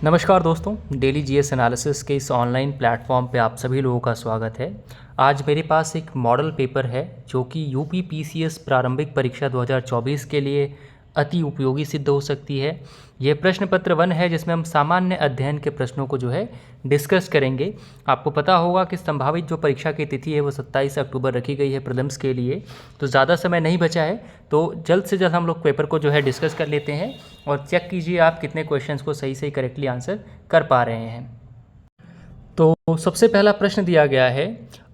नमस्कार दोस्तों, daily GS analysis के इस ऑनलाइन प्लेटफॉर्म पे आप सभी लोगों का स्वागत है। आज मेरे पास एक मॉडल पेपर है जो कि यूपी पीसीएस प्रारंभिक परीक्षा 2024 के लिए अति उपयोगी सिद्ध हो सकती है। ये प्रश्न पत्र 1 है जिसमें हम सामान्य अध्ययन के प्रश्नों को जो है डिस्कस करेंगे। आपको पता होगा कि संभावित जो परीक्षा की तिथि है वो 27 अक्टूबर रखी गई है प्रीलिम्स के लिए, तो ज़्यादा समय नहीं बचा है। तो जल्द से जल्द हम लोग पेपर को जो है डिस्कस कर लेते हैं और चेक कीजिए आप कितने क्वेश्चंस को सही सही करेक्टली आंसर कर पा रहे हैं। तो सबसे पहला प्रश्न दिया गया है,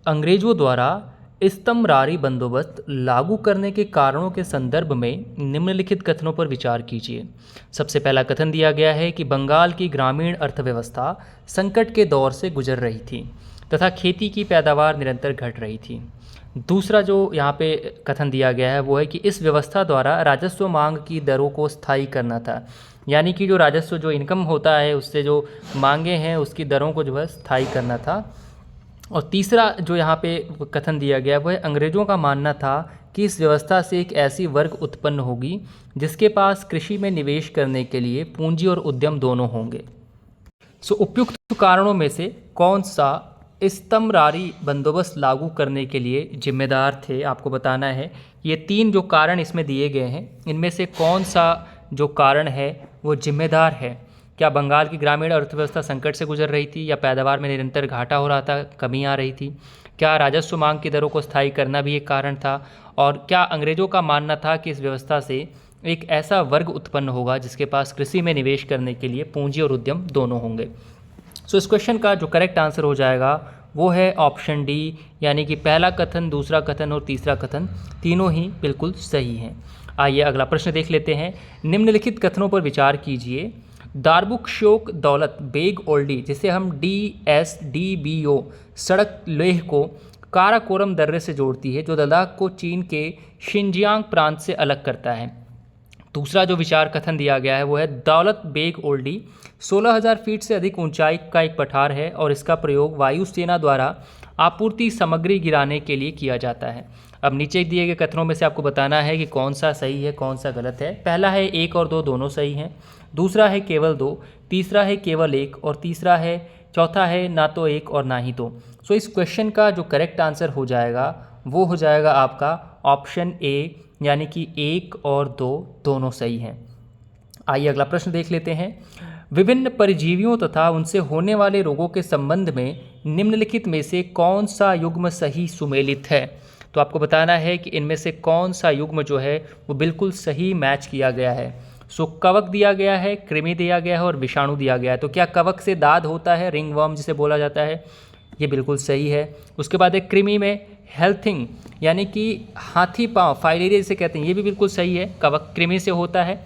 अंग्रेजों द्वारा इस्तमरारी बंदोबस्त लागू करने के कारणों के संदर्भ में निम्नलिखित कथनों पर विचार कीजिए। सबसे पहला कथन दिया गया है कि बंगाल की ग्रामीण अर्थव्यवस्था संकट के दौर से गुजर रही थी तथा खेती की पैदावार निरंतर घट रही थी। दूसरा जो यहाँ पे कथन दिया गया है वो है कि इस व्यवस्था द्वारा राजस्व मांग की दरों को स्थायी करना था, यानी कि जो राजस्व जो इनकम होता है उससे जो मांगे हैं उसकी दरों को जो है स्थायी करना था। और तीसरा जो यहाँ पे कथन दिया गया वो है अंग्रेज़ों का मानना था कि इस व्यवस्था से एक ऐसी वर्ग उत्पन्न होगी जिसके पास कृषि में निवेश करने के लिए पूंजी और उद्यम दोनों होंगे। उपयुक्त कारणों में से कौन सा इस्तमरारी बंदोबस्त लागू करने के लिए जिम्मेदार थे, आपको बताना है। ये 3 जो कारण इसमें दिए गए हैं इनमें से कौन सा जो कारण है वो जिम्मेदार है। क्या बंगाल की ग्रामीण अर्थव्यवस्था संकट से गुजर रही थी, या पैदावार में निरंतर घाटा हो रहा था, कमी आ रही थी, क्या राजस्व मांग की दरों को स्थायी करना भी एक कारण था, और क्या अंग्रेज़ों का मानना था कि इस व्यवस्था से एक ऐसा वर्ग उत्पन्न होगा जिसके पास कृषि में निवेश करने के लिए पूंजी और उद्यम दोनों होंगे। इस क्वेश्चन का जो करेक्ट आंसर हो जाएगा वो है ऑप्शन डी, यानी कि पहला कथन, दूसरा कथन और तीसरा कथन तीनों ही बिल्कुल सही हैं। आइए अगला प्रश्न देख लेते हैं। निम्नलिखित कथनों पर विचार कीजिए। दारबुक्शोक दौलत बेग ओल्डी, जिसे हम DSDBO सड़क लेह को काराकोरम दर्रे से जोड़ती है, जो लद्दाख को चीन के शिनजियांग प्रांत से अलग करता है। दूसरा जो विचार कथन दिया गया है वो है दौलत बेग ओल्डी 16,000 फीट से अधिक ऊंचाई का एक पठार है और इसका प्रयोग वायुसेना द्वारा आपूर्ति सामग्री गिराने के लिए किया जाता है। अब नीचे दिए गए कथनों में से आपको बताना है कि कौन सा सही है कौन सा गलत है। पहला है 1 और 2 दोनों सही हैं, दूसरा है केवल 2, तीसरा है केवल 1 और चौथा है ना तो 1 और ना ही 2। इस क्वेश्चन का जो करेक्ट आंसर हो जाएगा वो हो जाएगा आपका ऑप्शन ए, यानी कि 1 और 2 दोनों सही हैं। आइए अगला प्रश्न देख लेते हैं। विभिन्न परजीवियों तथा उनसे होने वाले रोगों के संबंध में निम्नलिखित में से कौन सा युग्म सही सुमेलित है। तो आपको बताना है कि इनमें से कौन सा युग्म जो है वो बिल्कुल सही मैच किया गया है। कवक दिया गया है, कृमि दिया गया है और विषाणु दिया गया है। तो क्या कवक से दाद होता है, रिंगवर्म जिसे बोला जाता है, ये बिल्कुल सही है। उसके बाद एक कृमि में हेल्थिंग, यानी कि हाथी पाँव, फाइलेरिया जिसे कहते हैं, ये भी बिल्कुल सही है, कवक कृमि से होता है।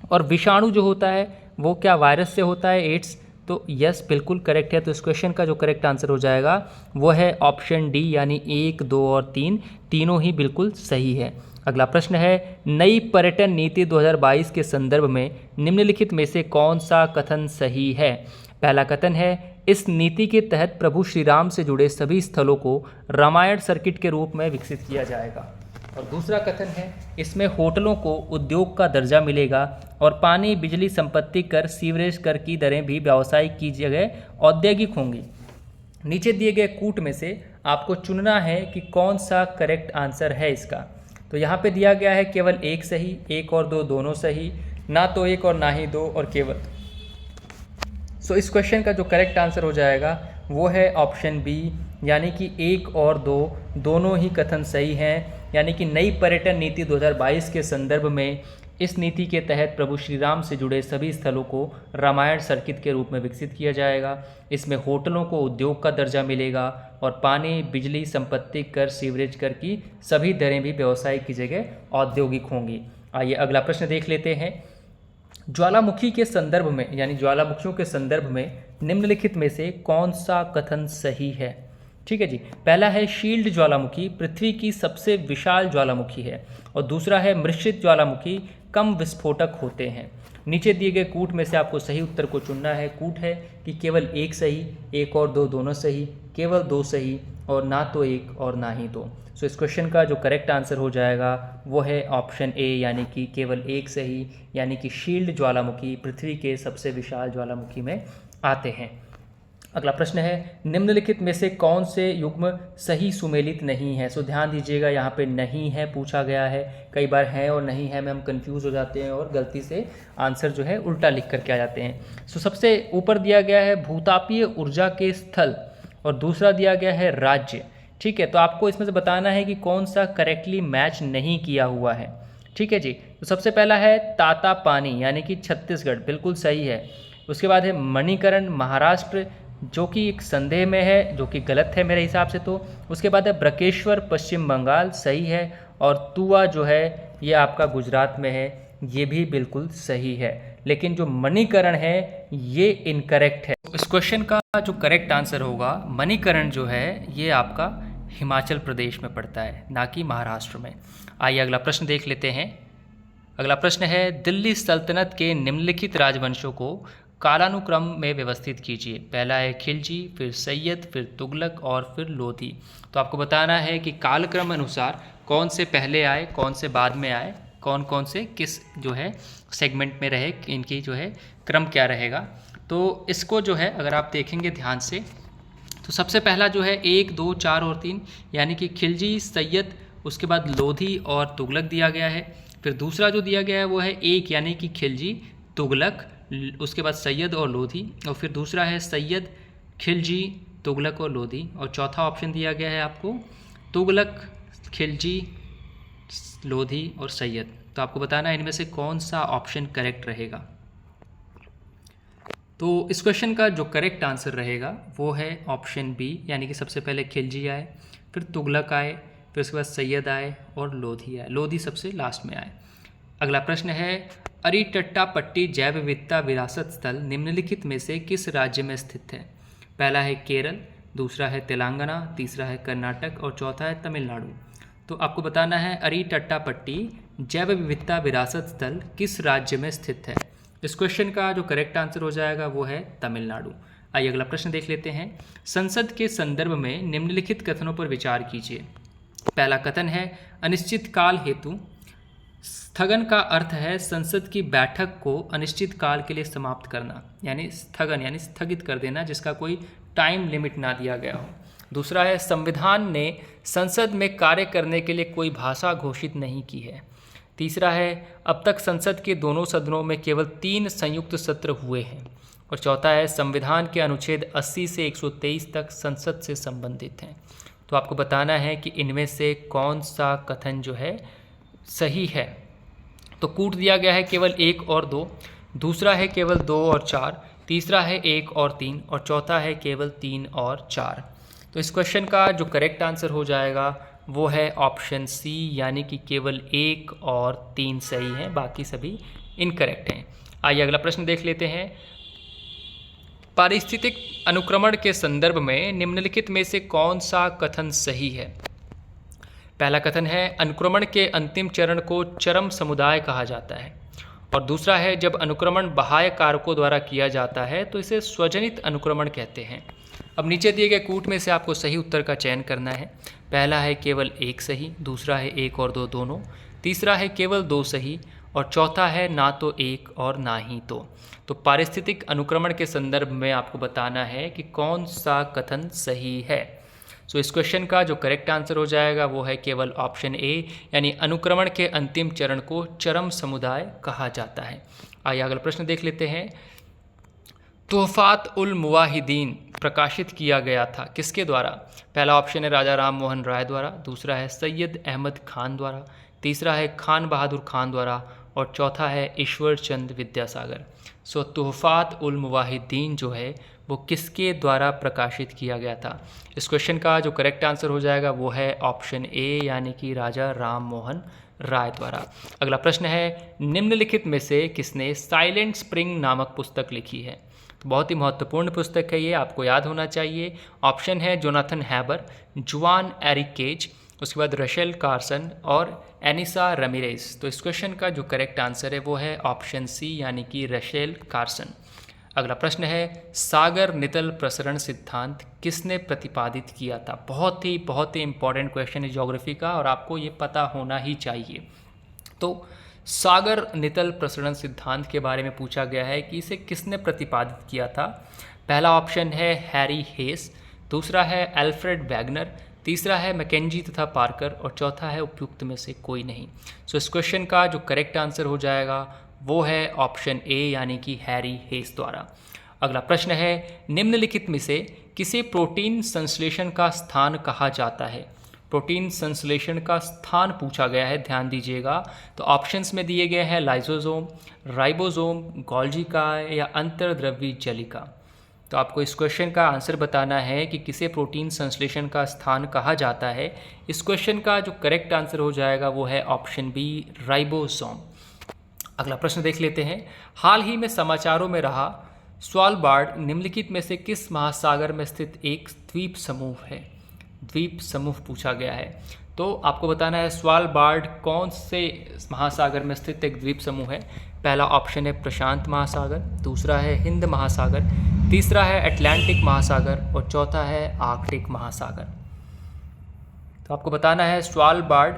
और विषाणु जो होता है वो क्या वायरस से होता है, एड्स। तो यस बिल्कुल करेक्ट है। तो इस क्वेश्चन का जो करेक्ट आंसर हो जाएगा वो है ऑप्शन डी, यानी 1, 2 और 3 तीनों ही बिल्कुल सही है। अगला प्रश्न है, नई पर्यटन नीति 2022 के संदर्भ में निम्नलिखित में से कौन सा कथन सही है। पहला कथन है, इस नीति के तहत प्रभु श्री राम से जुड़े सभी स्थलों को रामायण सर्किट के रूप में विकसित किया जाएगा। और दूसरा कथन है, इसमें होटलों को उद्योग का दर्जा मिलेगा और पानी, बिजली, संपत्ति कर, सीवरेज कर की दरें भी व्यावसायिक की जगह औद्योगिक होंगी। नीचे दिए गए कूट में से आपको चुनना है कि कौन सा करेक्ट आंसर है इसका। तो यहाँ पे दिया गया है केवल 1 सही, 1 और 2 दोनों सही, ना तो 1 और ना ही 2 और केवल। इस क्वेश्चन का जो करेक्ट आंसर हो जाएगा वो है ऑप्शन बी, यानी कि 1 और 2 दोनों ही कथन सही हैं। यानी कि नई पर्यटन नीति 2022 के संदर्भ में इस नीति के तहत प्रभु श्री राम से जुड़े सभी स्थलों को रामायण सर्किट के रूप में विकसित किया जाएगा। इसमें होटलों को उद्योग का दर्जा मिलेगा और पानी, बिजली, संपत्ति कर, सीवरेज कर की सभी दरें भी व्यवसायिक की जगह औद्योगिक होंगी। आइए अगला प्रश्न देख लेते हैं। ज्वालामुखी के संदर्भ में, यानी ज्वालामुखियों के संदर्भ में निम्नलिखित में से कौन सा कथन सही है। ठीक है जी। पहला है, शील्ड ज्वालामुखी पृथ्वी की सबसे विशाल ज्वालामुखी है। और दूसरा है, मिश्रित ज्वालामुखी कम विस्फोटक होते हैं। नीचे दिए गए कूट में से आपको सही उत्तर को चुनना है। कूट है कि केवल 1 सही, 1 और 2 दोनों सही, केवल 2 सही और ना तो 1 और ना ही 2। सो इस क्वेश्चन का जो करेक्ट आंसर हो जाएगा वो है ऑप्शन ए, यानी कि केवल 1 सही, यानी कि शील्ड ज्वालामुखी पृथ्वी के सबसे विशाल ज्वालामुखी में आते हैं। अगला प्रश्न है, निम्नलिखित में से कौन से युग्म सही सुमेलित नहीं है। सो ध्यान दीजिएगा, यहाँ पे नहीं है पूछा गया है। कई बार है और नहीं है में हम कंफ्यूज हो जाते हैं और गलती से आंसर जो है उल्टा लिख करके आ जाते हैं। सो सबसे ऊपर दिया गया है भूतापीय ऊर्जा के स्थल और दूसरा दिया गया है राज्य। ठीक है, तो आपको इसमें से बताना है कि कौन सा करेक्टली मैच नहीं किया हुआ है। ठीक है जी, तो सबसे पहला है तातापानी यानी कि छत्तीसगढ़, बिल्कुल सही है। उसके बाद है मणिकरण महाराष्ट्र, जो कि एक संदेह में है, जो कि गलत है मेरे हिसाब से। तो उसके बाद है ब्रकेश्वर पश्चिम बंगाल, सही है। और तुआ जो है ये आपका गुजरात में है, ये भी बिल्कुल सही है। लेकिन जो मणिकरण है ये इनकरेक्ट है। इस क्वेश्चन का जो करेक्ट आंसर होगा, मणिकरण जो है ये आपका हिमाचल प्रदेश में पड़ता है, ना कि महाराष्ट्र में। आइए अगला प्रश्न देख लेते हैं। अगला प्रश्न है, दिल्ली सल्तनत के निम्नलिखित राजवंशों को कालानुक्रम में व्यवस्थित कीजिए। पहला है खिलजी, फिर सैयद, फिर तुगलक और फिर लोधी। तो आपको बताना है कि कालक्रम अनुसार कौन से पहले आए, कौन से बाद में आए, कौन कौन से किस जो है सेगमेंट में रहे, इनकी जो है क्रम क्या रहेगा। तो इसको जो है अगर आप देखेंगे ध्यान से, तो सबसे पहला जो है 1, 2, 4 और 3 यानी कि खिलजी, सैयद, उसके बाद लोधी और तुगलक दिया गया है। फिर दूसरा जो दिया गया है वो है 1 यानी कि खिलजी, तुगलक, उसके बाद सैयद और लोधी। और फिर दूसरा है सैयद, खिलजी, तुगलक और लोधी। और चौथा ऑप्शन दिया गया है आपको तुगलक, खिलजी, लोधी और सैयद। तो आपको बताना है इनमें से कौन सा ऑप्शन करेक्ट रहेगा। तो इस क्वेश्चन का जो करेक्ट आंसर रहेगा वो है ऑप्शन बी, यानी कि सबसे पहले खिलजी आए, फिर तुगलक आए, फिर उसके बाद सैयद आए और लोधी आए। लोधी सबसे लास्ट में आए। अगला प्रश्न है, अरिटट्टापट्टी जैव विविधता विरासत स्थल निम्नलिखित में से किस राज्य में स्थित है। पहला है केरल, दूसरा है तेलंगाना, तीसरा है कर्नाटक और चौथा है तमिलनाडु। तो आपको बताना है अरिटट्टापट्टी जैव विविधता विरासत स्थल किस राज्य में स्थित है। इस क्वेश्चन का जो करेक्ट आंसर हो जाएगा वो है तमिलनाडु। आइए अगला प्रश्न देख लेते हैं। संसद के संदर्भ में निम्नलिखित कथनों पर विचार कीजिए। पहला कथन है, अनिश्चित काल हेतु स्थगन का अर्थ है संसद की बैठक को अनिश्चित काल के लिए समाप्त करना, यानी स्थगन यानी स्थगित कर देना, जिसका कोई टाइम लिमिट ना दिया गया हो। दूसरा है, संविधान ने संसद में कार्य करने के लिए कोई भाषा घोषित नहीं की है। तीसरा है, अब तक संसद के दोनों सदनों में केवल 3 संयुक्त सत्र हुए हैं। और चौथा है, संविधान के अनुच्छेद 80 से 123 तक संसद से संबंधित हैं। तो आपको बताना है कि इनमें से कौन सा कथन जो है सही है। तो कूट दिया गया है केवल 1 और 2, दूसरा है केवल 2 और 4, तीसरा है 1 और 3 और चौथा है केवल 3 और 4। तो इस क्वेश्चन का जो करेक्ट आंसर हो जाएगा वो है ऑप्शन सी, यानी कि केवल 1 और 3 सही हैं, बाकी सभी इनकरेक्ट हैं। आइए अगला प्रश्न देख लेते हैं। पारिस्थितिक अनुक्रमण के संदर्भ में निम्नलिखित में से कौन सा कथन सही है। पहला कथन है, अनुक्रमण के अंतिम चरण को चरम समुदाय कहा जाता है। और दूसरा है, जब अनुक्रमण बाह्य कारकों द्वारा किया जाता है तो इसे स्वजनित अनुक्रमण कहते हैं। अब नीचे दिए गए कूट में से आपको सही उत्तर का चयन करना है। पहला है केवल 1 सही, दूसरा है 1 और 2 दोनों, तीसरा है केवल 2 सही और चौथा है ना तो 1 और ना ही 2। तो पारिस्थितिक अनुक्रमण के संदर्भ में आपको बताना है कि कौन सा कथन सही है। सो इस क्वेश्चन का जो करेक्ट आंसर हो जाएगा वो है केवल ऑप्शन ए, यानी अनुक्रमण के अंतिम चरण को चरम समुदाय कहा जाता है। आइए अगला प्रश्न देख लेते हैं। तोहफात उल मुवाहिदीन प्रकाशित किया गया था किसके द्वारा। पहला ऑप्शन है राजा राम मोहन राय द्वारा, दूसरा है सैयद अहमद खान द्वारा, तीसरा है खान बहादुर खान द्वारा और चौथा है ईश्वर चंद विद्यासागर। सो तोहफात उल मुवाहिदीन जो है वो किसके द्वारा प्रकाशित किया गया था। इस क्वेश्चन का जो करेक्ट आंसर हो जाएगा वो है ऑप्शन ए, यानी कि राजा राम मोहन राय द्वारा। अगला प्रश्न है, निम्नलिखित में से किसने साइलेंट स्प्रिंग नामक पुस्तक लिखी है। तो बहुत ही महत्वपूर्ण पुस्तक है ये, आपको याद होना चाहिए। ऑप्शन है जोनाथन हैबर, जुआन एरिक केज, उसके बाद रशेल कार्सन और एनिसा रमीरेज। तो इस क्वेश्चन का जो करेक्ट आंसर है वो है ऑप्शन सी, यानी कि रशेल कार्सन। अगला प्रश्न है, सागर नितल प्रसरण सिद्धांत किसने प्रतिपादित किया था? बहुत ही इंपॉर्टेंट क्वेश्चन है ज्योग्राफी का और आपको ये पता होना ही चाहिए। तो सागर नितल प्रसरण सिद्धांत के बारे में पूछा गया है कि इसे किसने प्रतिपादित किया था। पहला ऑप्शन है हैरी हेस, दूसरा है अल्फ्रेड वैगनर, तीसरा है मैकेंजी तथा पार्कर और चौथा है उपयुक्त में से कोई नहीं। सो इस क्वेश्चन का जो करेक्ट आंसर हो जाएगा वो है ऑप्शन ए यानी कि हैरी हेस द्वारा। अगला प्रश्न है, निम्नलिखित में से किसे प्रोटीन संश्लेषण का स्थान कहा जाता है? प्रोटीन संश्लेषण का स्थान पूछा गया है, ध्यान दीजिएगा। तो ऑप्शंस में दिए गए हैं लाइसोसोम, राइबोसोम, गोल्गी काय या अंतर्द्रव्यी जलिका। तो आपको इस क्वेश्चन का आंसर बताना है कि किसे प्रोटीन संश्लेषण का स्थान कहा जाता है। इस क्वेश्चन का जो करेक्ट आंसर हो जाएगा वो है ऑप्शन बी, राइबोसोम। अगला प्रश्न देख लेते हैं, हाल ही में समाचारों में रहा स्वालबार्ड निम्नलिखित में से किस महासागर में स्थित एक द्वीप समूह है? द्वीप समूह पूछा गया है, तो आपको बताना है स्वालबार्ड कौन से महासागर में स्थित एक द्वीप समूह है। पहला ऑप्शन है प्रशांत महासागर, दूसरा है हिंद महासागर, तीसरा है अटलांटिक महासागर और चौथा है आर्कटिक महासागर। तो आपको बताना है स्वालबार्ड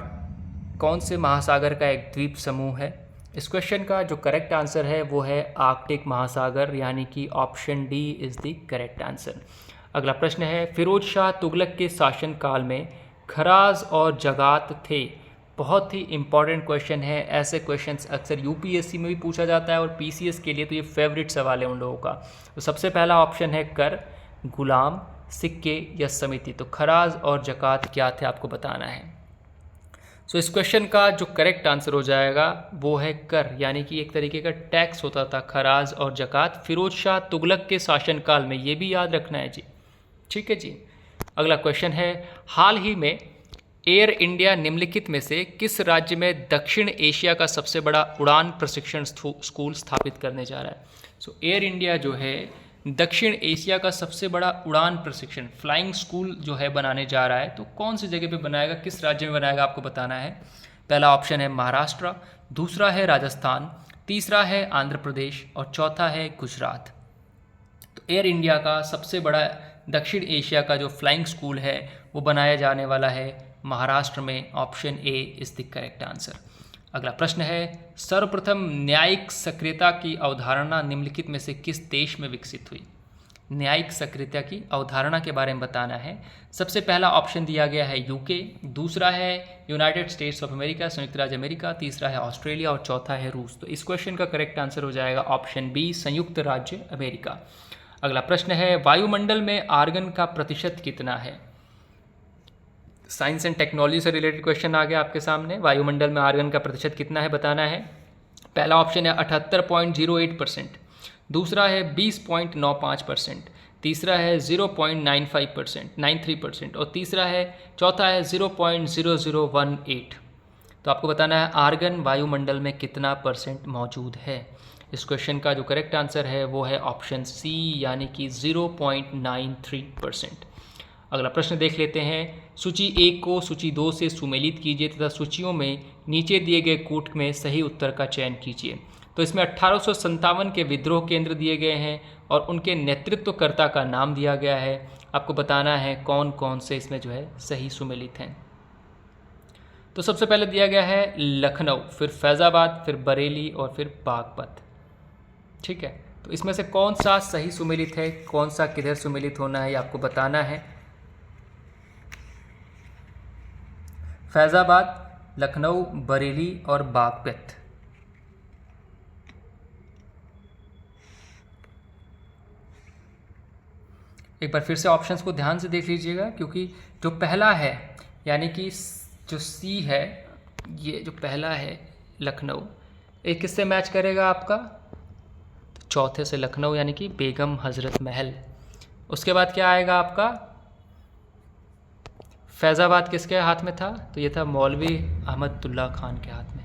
कौन से महासागर का एक द्वीप समूह है। इस क्वेश्चन का जो करेक्ट आंसर है वो है आर्कटिक महासागर यानी कि option D is the correct answer. अगला प्रश्न है, फिरोज शाह तुगलक के शासनकाल में खराज और जगात थे। बहुत ही इंपॉर्टेंट क्वेश्चन है, ऐसे क्वेश्चंस अक्सर यूपीएससी में भी पूछा जाता है और पीसीएस के लिए तो ये फेवरेट सवाल है उन लोगों का। तो सबसे पहला ऑप्शन है कर, गुलाम, सिक्के या समिति। तो खराज और जकात क्या थे आपको बताना है। सो इस क्वेश्चन का जो करेक्ट आंसर हो जाएगा वो है कर, यानी कि एक तरीके का टैक्स होता था खराज और जकात फिरोज शाह तुगलक के शासनकाल में, ये भी याद रखना है जी। ठीक है जी। अगला क्वेश्चन है, हाल ही में एयर इंडिया निम्नलिखित में से किस राज्य में दक्षिण एशिया का सबसे बड़ा उड़ान प्रशिक्षण स्कूल स्थापित करने जा रहा है? सो एयर इंडिया जो है दक्षिण एशिया का सबसे बड़ा उड़ान प्रशिक्षण फ्लाइंग स्कूल जो है बनाने जा रहा है। तो कौन सी जगह पे बनाएगा, किस राज्य में बनाएगा आपको बताना है। पहला ऑप्शन है महाराष्ट्र, दूसरा है राजस्थान, तीसरा है आंध्र प्रदेश और चौथा है गुजरात। तो एयर इंडिया का सबसे बड़ा दक्षिण एशिया का जो फ्लाइंग स्कूल है वो बनाया जाने वाला है महाराष्ट्र में। Option A is the correct answer. अगला प्रश्न है, सर्वप्रथम न्यायिक सक्रियता की अवधारणा निम्नलिखित में से किस देश में विकसित हुई? न्यायिक सक्रियता की अवधारणा के बारे में बताना है। सबसे पहला ऑप्शन दिया गया है यूके, दूसरा है यूनाइटेड स्टेट्स ऑफ अमेरिका, संयुक्त राज्य अमेरिका, तीसरा है ऑस्ट्रेलिया और चौथा है रूस। तो इस क्वेश्चन का करेक्ट आंसर हो जाएगा ऑप्शन बी, संयुक्त राज्य अमेरिका। अगला प्रश्न है, वायुमंडल में आर्गन का प्रतिशत कितना है? साइंस एंड टेक्नोलॉजी से रिलेटेड क्वेश्चन आ गया आपके सामने। वायुमंडल में आर्गन का प्रतिशत कितना है बताना है। पहला ऑप्शन है 78.08%, दूसरा है 20.95%, तीसरा है 0.93% और चौथा है 0.0018। तो आपको बताना है आर्गन वायुमंडल में कितना परसेंट मौजूद है। इस क्वेश्चन का जो करेक्ट आंसर है वो है ऑप्शन सी यानी कि 0.93%। अगला प्रश्न देख लेते हैं, सूची 1 को सूची 2 से सुमेलित कीजिए तथा सूचियों में नीचे दिए गए कूट में सही उत्तर का चयन कीजिए। तो इसमें 1857 के विद्रोह केंद्र दिए गए हैं और उनके नेतृत्वकर्ता का नाम दिया गया है। आपको बताना है कौन कौन से इसमें जो है सही सुमेलित हैं। तो सबसे पहले दिया गया है लखनऊ, फिर फैज़ाबाद, फिर बरेली और फिर बागपत। ठीक है, तो इसमें से कौन सा सही सुमेलित है, कौन सा किधर सुमेलित होना है, आपको बताना है। फैज़ाबाद, लखनऊ, बरेली और बागपत। एक बार फिर से ऑप्शंस को ध्यान से देख लीजिएगा, क्योंकि जो पहला है यानी कि जो सी है, ये जो पहला है लखनऊ, एक किससे मैच करेगा आपका? चौथे से लखनऊ यानी कि बेगम हज़रत महल। उसके बाद क्या आएगा आपका? फैज़ाबाद किसके हाथ में था? तो ये था मौलवी अहमदुल्ला खान के हाथ में।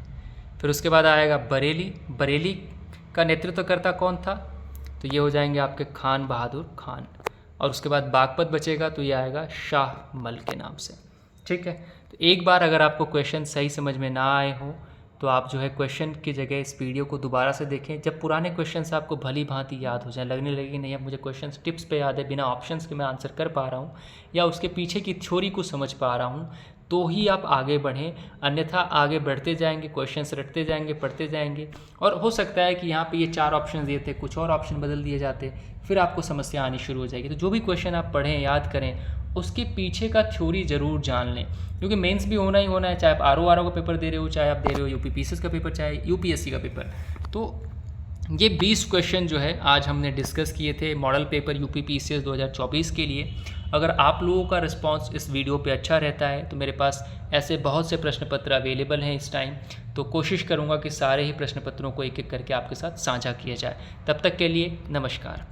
फिर उसके बाद आएगा बरेली, बरेली का नेतृत्वकर्ता कौन था? तो ये हो जाएंगे आपके खान बहादुर खान। और उसके बाद बागपत बचेगा, तो ये आएगा शाह मल के नाम से। ठीक है, तो एक बार अगर आपको क्वेश्चन सही समझ में ना आए हो तो आप जो है क्वेश्चन की जगह इस वीडियो को दोबारा से देखें। जब पुराने क्वेश्चंस आपको भली भांति याद हो जाए, लगने लगे कि नहीं अब मुझे क्वेश्चंस टिप्स पे याद है, बिना ऑप्शंस के मैं आंसर कर पा रहा हूँ या उसके पीछे की थ्योरी को समझ पा रहा हूँ, तो ही आप आगे बढ़ें। अन्यथा आगे बढ़ते जाएंगे, क्वेश्चंस रटते जाएंगे, पढ़ते जाएंगे, और हो सकता है कि यहाँ पे ये 4 ऑप्शन दिए थे, कुछ और ऑप्शन बदल दिए जाते, फिर आपको समस्या आनी शुरू हो जाएगी। तो जो भी क्वेश्चन आप पढ़ें, याद करें, उसके पीछे का थ्योरी ज़रूर जान लें, क्योंकि मेंस भी होना ही होना है, चाहे आप आर का पेपर दे रहे हो, चाहे आप दे रहे हो यूपीपीसीएस का पेपर, चाहे यूपीएससी का पेपर। तो ये 20 क्वेश्चन जो है आज हमने डिस्कस किए थे मॉडल पेपर यूपीपीसीएस 2024 के लिए। अगर आप लोगों का रिस्पांस इस वीडियो पे अच्छा रहता है तो मेरे पास ऐसे बहुत से प्रश्न पत्र अवेलेबल हैं इस टाइम, तो कोशिश करूँगा कि सारे ही प्रश्न पत्रों को एक एक करके आपके साथ साझा किया जाए। तब तक के लिए नमस्कार।